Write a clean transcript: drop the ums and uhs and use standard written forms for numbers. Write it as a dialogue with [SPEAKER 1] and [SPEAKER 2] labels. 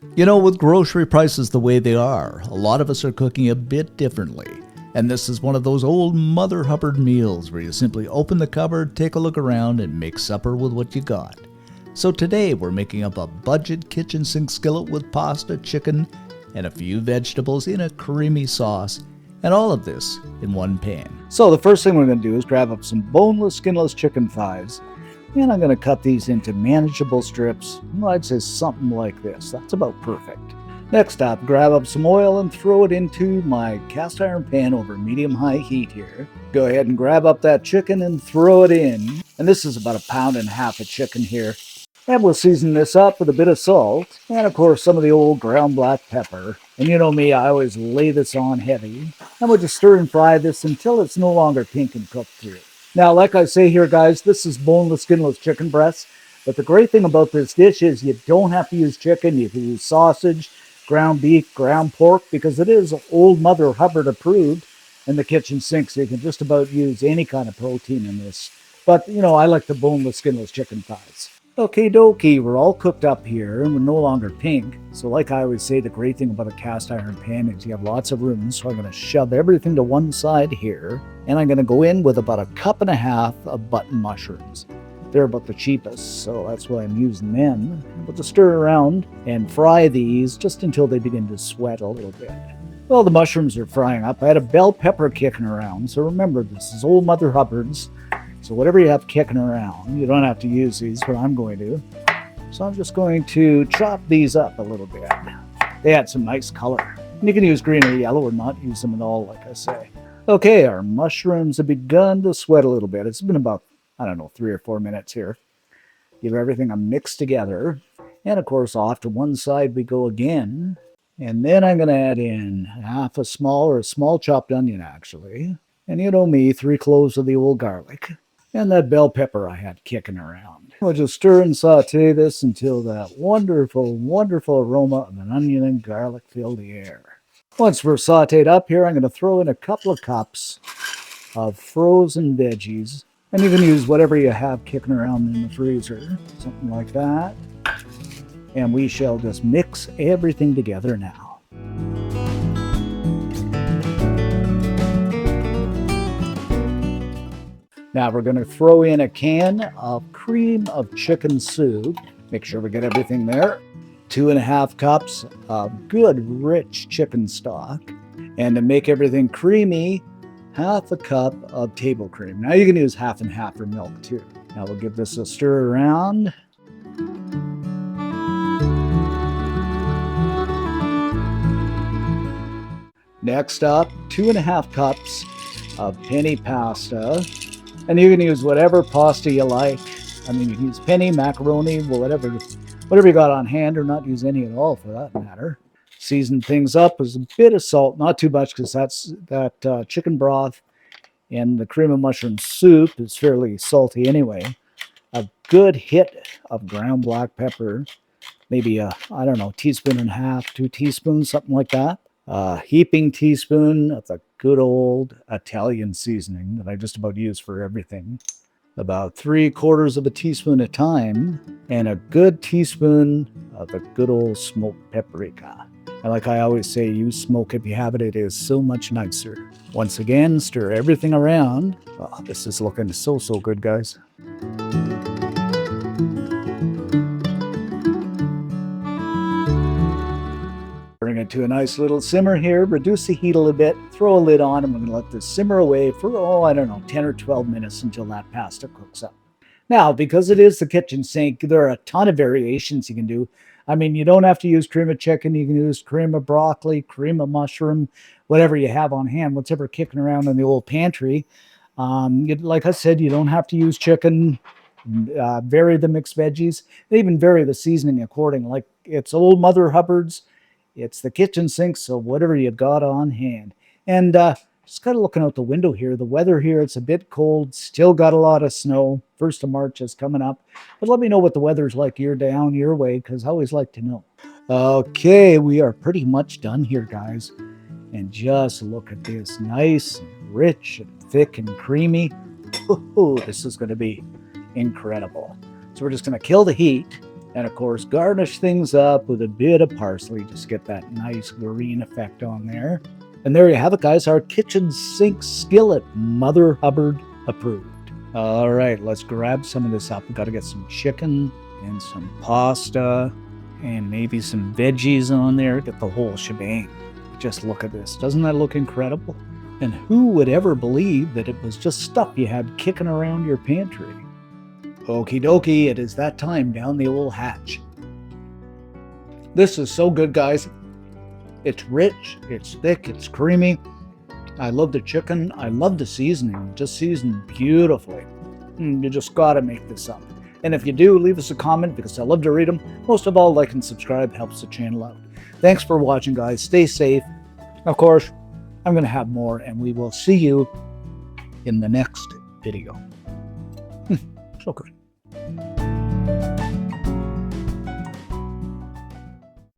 [SPEAKER 1] You know, with grocery prices the way they are, a lot of us are cooking a bit differently. And this is one of those old Mother Hubbard meals where you simply open the cupboard, take a look around, and make supper with what you got. So today we're making up a budget kitchen sink skillet with pasta, chicken, and a few vegetables in a creamy sauce, and all of this in one pan.
[SPEAKER 2] So the first thing we're going to do is grab up some boneless, skinless chicken thighs, and I'm going to cut these into manageable strips. Well, I'd say something like this. That's about perfect. Next up, grab up some oil and throw it into my cast iron pan over medium-high heat here. Go ahead and grab up that chicken and throw it in. And this is about 1.5 pounds of chicken here. And we'll season this up with a bit of salt and, of course, some of the old ground black pepper. And you know me, I always lay this on heavy. And we'll just stir and fry this until it's no longer pink and cooked through. Now, like I say here, guys, this is boneless, skinless chicken breasts. But the great thing about this dish is you don't have to use chicken. You can use sausage, ground beef, ground pork, because it is old Mother Hubbard approved in the kitchen sink. So you can just about use any kind of protein in this. But, you know, I like the boneless, skinless chicken thighs. Okay dokie, we're all cooked up here and we're no longer pink. So like I always say, the great thing about a cast iron pan is you have lots of room. So I'm going to shove everything to one side here. And I'm going to go in with about 1.5 cups of button mushrooms. They're about the cheapest, so that's why I'm using them. We'll just stir around and fry these just until they begin to sweat a little bit. Well, the mushrooms are frying up. I had a bell pepper kicking around. So remember, this is old Mother Hubbard's. So whatever you have kicking around, you don't have to use these, but I'm going to. So I'm just going to chop these up a little bit. They add some nice color. And you can use green or yellow or not use them at all, like I say. Okay, our mushrooms have begun to sweat a little bit. It's been about, 3 or 4 minutes here. Give everything a mix together. And of course, off to one side we go again. And then I'm going to add in half a small chopped onion, actually. And you know me, 3 cloves of the old garlic. And that bell pepper I had kicking around. We'll just stir and saute this until that wonderful, wonderful aroma of an onion and garlic fill the air. Once we're sauteed up here, I'm going to throw in a couple of cups of frozen veggies. And you can use whatever you have kicking around in the freezer, something like that. And we shall just mix everything together now. Now we're going to throw in a can of cream of chicken soup. Make sure we get everything there. 2.5 cups of good rich chicken stock. And to make everything creamy, 1/2 cup of table cream. Now you can use half and half for milk too. Now we'll give this a stir around. Next up, 2.5 cups of penny pasta. And you can use whatever pasta you like. I mean, you can use penny, macaroni, whatever you got on hand, or not use any at all for that matter. Season things up with a bit of salt, not too much, because that chicken broth and the cream of mushroom soup is fairly salty anyway. A good hit of ground black pepper, maybe teaspoon and a half, 2 teaspoons, something like that. A heaping teaspoon of the good old Italian seasoning that I just about use for everything. About 3/4 of a teaspoon at a time, and a good teaspoon of the good old smoked paprika. And like I always say, you smoke if you have it, it is so much nicer. Once again, stir everything around. Oh, this is looking so good, guys. Bring it to a nice little simmer here. Reduce the heat a little bit. Throw a lid on, and we're going to let this simmer away for, 10 or 12 minutes until that pasta cooks up. Now, because it is the kitchen sink, there are a ton of variations you can do. I mean, you don't have to use cream of chicken. You can use cream of broccoli, cream of mushroom, whatever you have on hand, whatever kicking around in the old pantry. Like I said, you don't have to use chicken. Vary the mixed veggies. They even vary the seasoning accordingly. Like, it's old Mother Hubbard's. It's the kitchen sink, so whatever you got on hand. And just kind of looking out the window here, the weather here, it's a bit cold, still got a lot of snow. 1st of March is coming up. But let me know what the weather's like down your way, because I always like to know. Okay, we are pretty much done here, guys. And just look at this, nice and rich and thick and creamy. Ooh, this is going to be incredible. So we're just going to kill the heat. And of course, garnish things up with a bit of parsley. Just get that nice green effect on there. And there you have it, guys. Our kitchen sink skillet, Mother Hubbard approved. All right, let's grab some of this up. We've got to get some chicken and some pasta and maybe some veggies on there. Get the whole shebang. Just look at this. Doesn't that look incredible? And who would ever believe that it was just stuff you had kicking around your pantry? Okie dokie, it is that time down the old hatch. This is so good, guys. It's rich, it's thick, it's creamy. I love the chicken. I love the seasoning. Just seasoned beautifully. You just gotta make this up. And if you do, leave us a comment because I love to read them. Most of all, like and subscribe helps the channel out. Thanks for watching, guys. Stay safe. Of course, I'm going to have more, and we will see you in the next video. So good.